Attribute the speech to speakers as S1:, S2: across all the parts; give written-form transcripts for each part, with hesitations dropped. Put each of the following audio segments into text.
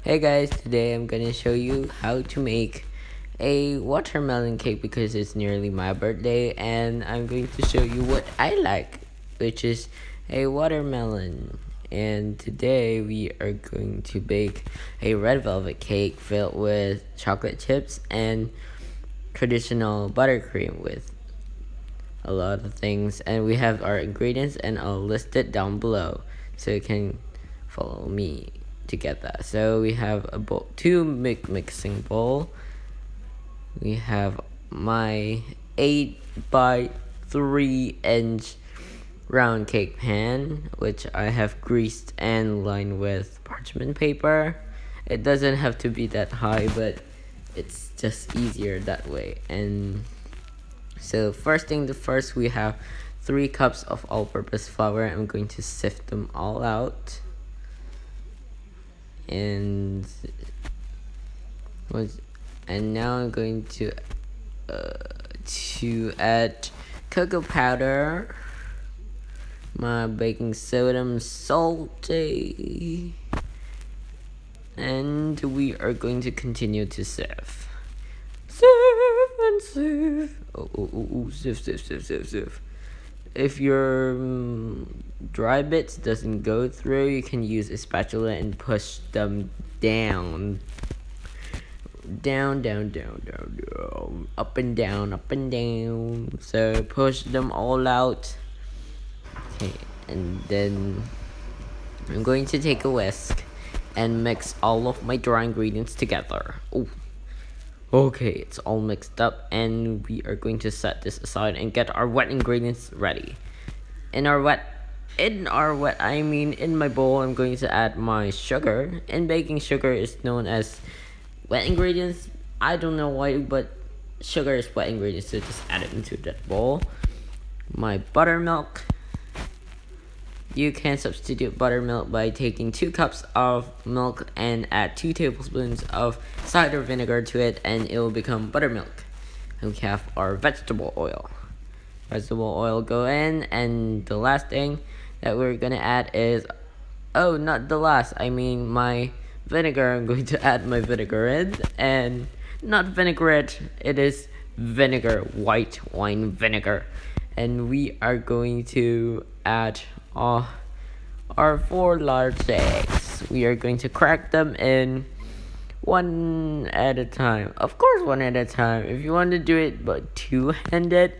S1: Hey guys, today I'm gonna show you how to make a watermelon cake because it's nearly my birthday, and I'm going to show you what I like, which is a watermelon. And today we are going to bake a red velvet cake filled with chocolate chips and traditional buttercream with a lot of things. And we have our ingredients, and I'll list it down below so you can follow me to get that. So we have a bowl, two mixing bowl. We have my 8 by 3" round cake pan, which I have greased and lined with parchment paper. It doesn't have to be that high, but it's just easier that way. And so first, we have 3 cups of all-purpose flour. I'm going to sift them all out. And now I'm going to add cocoa powder, my baking soda, salty, and we are going to continue to sieve and sieve. Sieve. If your dry bits doesn't go through, you can use a spatula and push them down, up and down. So push them all out. Okay, and then I'm going to take a whisk and mix all of my dry ingredients together. Okay, it's all mixed up, and we are going to set this aside and get our wet ingredients ready. In my bowl, I'm going to add my sugar. And baking sugar is known as wet ingredients. I don't know why, but sugar is wet ingredients, so just add it into that bowl. My buttermilk. You can substitute buttermilk by taking 2 cups of milk and add 2 tablespoons of cider vinegar to it, and it will become buttermilk. And we have our vegetable oil. Go in, and the last thing that we're gonna add is, not the last, I mean my vinegar. I'm going to add my vinegar in, and not vinaigrette, it is vinegar, white wine vinegar. And we are going to add our 4 large eggs. We are going to crack them in one at a time. Of course, one at a time. If you want to do it but two-handed,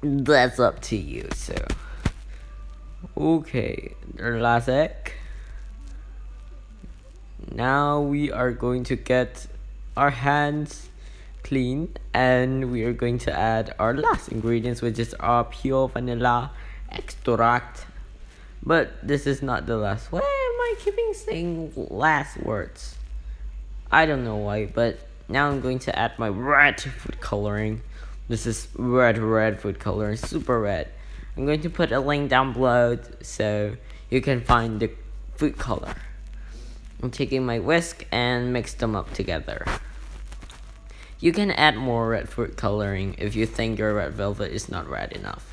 S1: that's up to you. So okay, the last egg. Now we are going to get our hands clean, and we are going to add our last ingredients, which is our pure vanilla extract. But this is not the last. Why am I keeping saying last words? I don't know why, but now I'm going to add my red food coloring. This is red food coloring, super red. I'm going to put a link down below so you can find the food color. I'm taking my whisk and mix them up together. You can add more red food coloring if you think your red velvet is not red enough.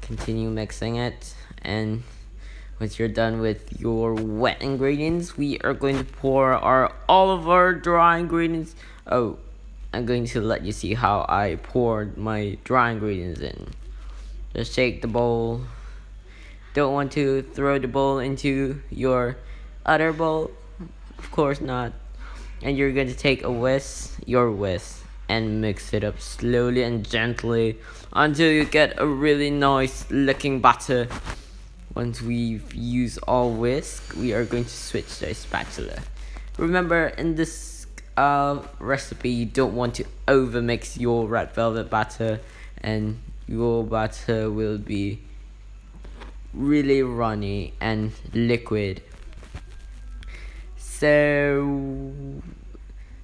S1: Continue mixing it, and once you're done with your wet ingredients, we are going to pour all of our dry ingredients. I'm going to let you see how I poured my dry ingredients in. Just shake the bowl. Don't want to throw the bowl into your other bowl, of course not. And you're going to take your whisk, and mix it up slowly and gently until you get a really nice looking batter. Once we've used all whisk, we are going to switch to a spatula. Remember, in this recipe, you don't want to overmix your red velvet batter, and your batter will be really runny and liquid. So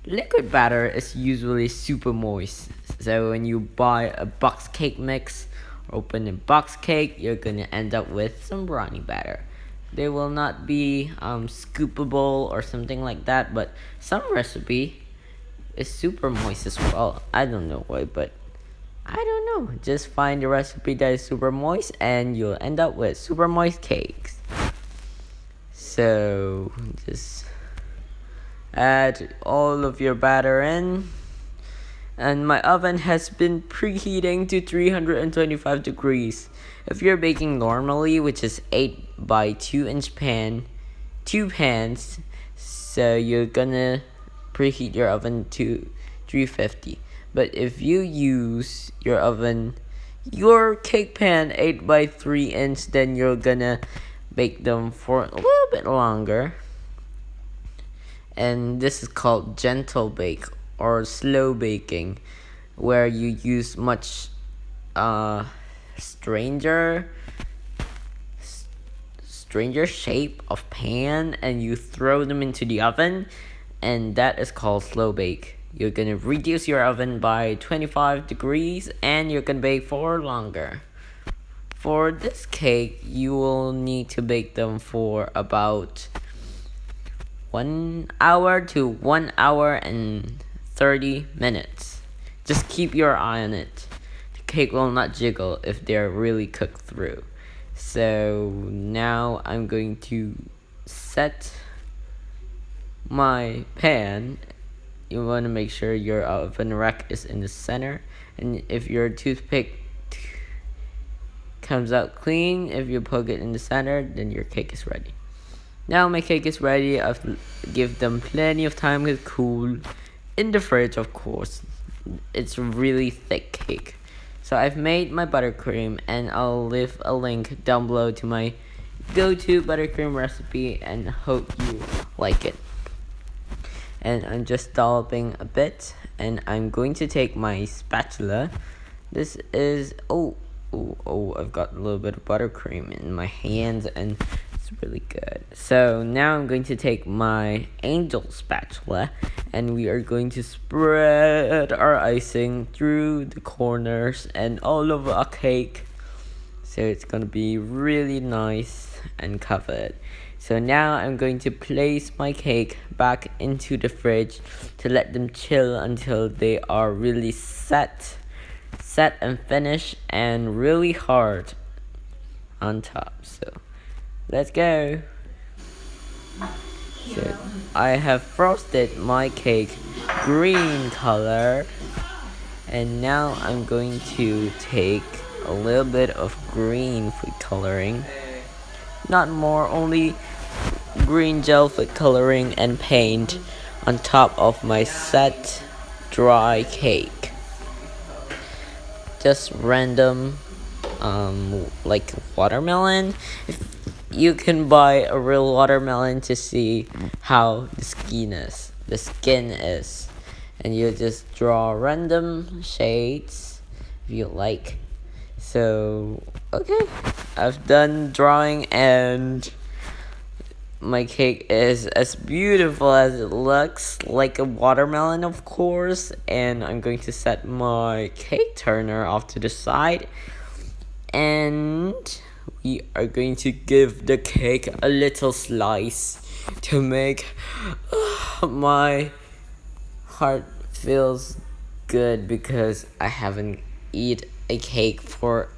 S1: liquid batter is usually super moist. So when you buy a box cake mix or open a box cake, you're gonna end up with some brownie batter. They will not be scoopable or something like that, but some recipe is super moist as well. I don't know why, but I don't know. Just find a recipe that is super moist, and you'll end up with super moist cakes. So just add all of your batter in. And my oven has been preheating to 325 degrees. If you're baking normally, which is 8 by 2-inch pan, 2 pans, so you're gonna preheat your oven to 350. But if you use your cake pan 8 by 3-inch, then you're gonna bake them for a little bit longer. And this is called gentle bake or slow baking, where you use much stranger shape of pan and you throw them into the oven, and that is called slow bake. You're gonna reduce your oven by 25 degrees and you can bake for longer. For this cake, you will need to bake them for about 1 hour to 1 hour and 30 minutes. Just keep your eye on it. The cake will not jiggle if they're really cooked through. So now I'm going to set my pan. You want to make sure your oven rack is in the center, and if your toothpick comes out clean, if you poke it in the center, then your cake is ready. Now my cake is ready. I've give them plenty of time to cool in the fridge, of course. It's a really thick cake. So I've made my buttercream, and I'll leave a link down below to my go-to buttercream recipe, and hope you like it. And I'm just dolloping a bit, and I'm going to take my spatula. This is I've got a little bit of buttercream in my hands, and it's really good. So now I'm going to take my angel spatula, and we are going to spread our icing through the corners and all over our cake, so it's gonna be really nice and covered. So now I'm going to place my cake back into the fridge to let them chill until they are really set and finished and really hard on top. So let's go. So I have frosted my cake green color, and now I'm going to take a little bit of green food coloring, not more, only green gel food coloring and paint on top of my set dry cake. Just random like watermelon. If you can buy a real watermelon to see how the skin is, and you just draw random shades if you like. So okay, I've done drawing, and my cake is as beautiful as it looks, like a watermelon, of course. And I'm going to set my cake turner off to the side, and we are going to give the cake a little slice to make my heart feels good, because I haven't eaten a cake for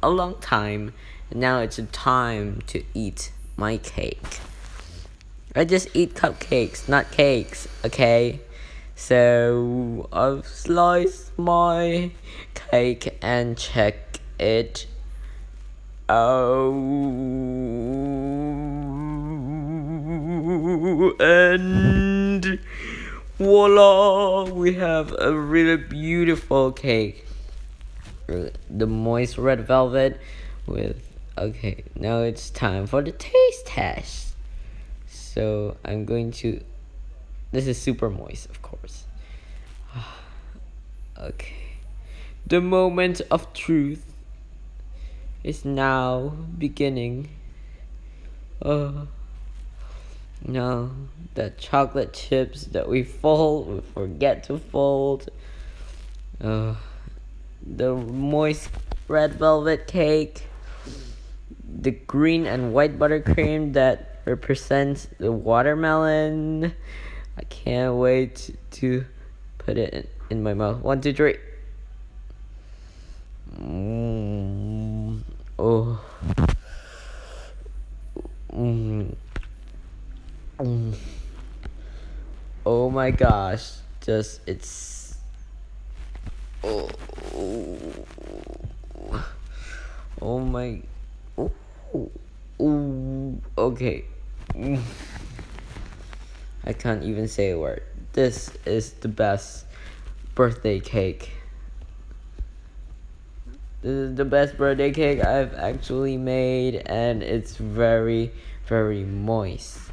S1: a long time. Now it's time to eat my cake. I just eat cupcakes, not cakes, okay? So I've sliced my cake and check it out, and voila, we have a really beautiful cake. The moist red velvet with, okay, now it's time for the taste test. So I'm going to, this is super moist, of course. Okay, the moment of truth is now beginning. Now the chocolate chips that we forget to fold. The moist red velvet cake. The green and white buttercream that represents the watermelon. I can't wait to put it in my mouth. 1, 2, 3. Oh my gosh, just it's oh, oh my oh, okay. I can't even say a word. This is the best birthday cake. This is the best birthday cake I've actually made, and it's very, very moist.